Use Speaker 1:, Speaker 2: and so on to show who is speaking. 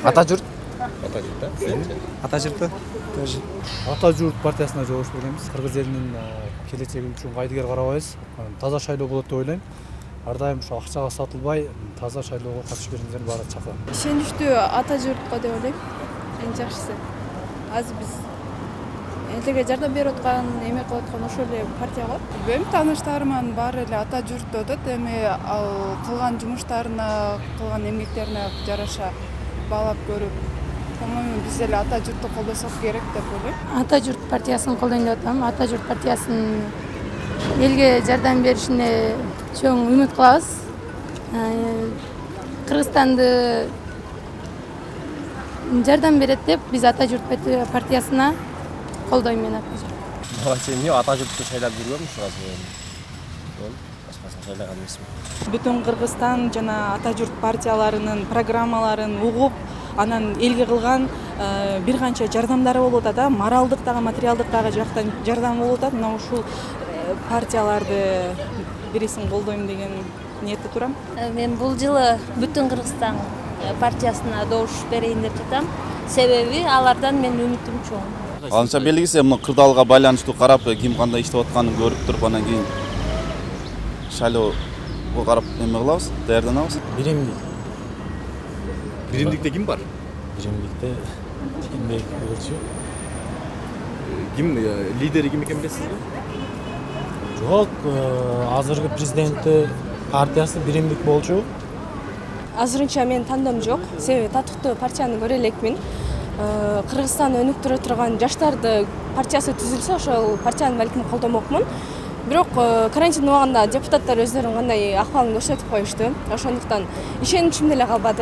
Speaker 1: Ата журт.
Speaker 2: Ата журт да? Сенчи?
Speaker 1: Ата журты.
Speaker 3: Ата журт партиясына жогуш бергенбиз. Кыргыз элинин келечеги үчүн кайдыгер карабайбыз. Таза шайлоо болот деп ойлойм. Ар дайым ушу акчага сатылбай, таза шайлоого катышып бериңиздерди баары чакырам.
Speaker 4: Ишеничтүү ата журтко деп ойлойм. Эң жакшысы. Азыр биз элдерге жардам берип аткан, эме кылып аткан ошол эле партия го.
Speaker 5: Билбейм, тааныштарымдын баары эле ата журт өтөт. Эми ал кылган жумуштарына, кылган эмгектерине жараша баалап көрүп, по-моему, биз эле ата журтту колдосок керек деп ойлойм.
Speaker 6: Ата журт партиясын колдойм деп атам. Ата журт партиясынын элге жардам беришине чоң үмүт кылабыз. Кыргызстанды жардам берет деп биз ата журт партиясына колдойм мен ата журт.
Speaker 2: Вообще ата журтты шайлап жүргөм ушугасы. Башкасын шайлаган эмесмин.
Speaker 7: Бүтүн Кыргызстан жана ата журт партияларынын программаларын угуп, анан элге кылган бир канча жардамдары болуп атат, моралдык дагы, материалдык дагы жактан жардам болуп атат. Мына ушул партияларды бирисин колдойм деген ниетте турам.
Speaker 8: Мен бул жылы Бүтүн Кыргызстан партиясына добуш берейин деп жатам. Себеби алардан мен үмүтүм чоң.
Speaker 9: Алынча белгиси мына кырдаалга байланыштуу карап, ким кандай иштеп атканын көрүп туруп, анан кийин шайлоого карап эме кылабыз, даярданабыз.
Speaker 1: Биримдик.
Speaker 2: Биримдикте ким бар?
Speaker 1: Биримдикте эмгек өкүлчү.
Speaker 2: Ким лидери ким экенин билесизби?
Speaker 1: Жок, азыркы президенти партиясы биримдик болчу.
Speaker 4: Азырынча мен тандоом жок. Себеби татыктуу партияны көрө элекмин. Кыргызстанды өнүктүрө турган жаштарды партиясы түзүлсө, ошол партияны балким колдомокмун. Бирок карантин убагында депутаттар өздөрүнүн кандай акыбалын көрсөтүп коюшту. Ошондуктан ишеничим деле калбады.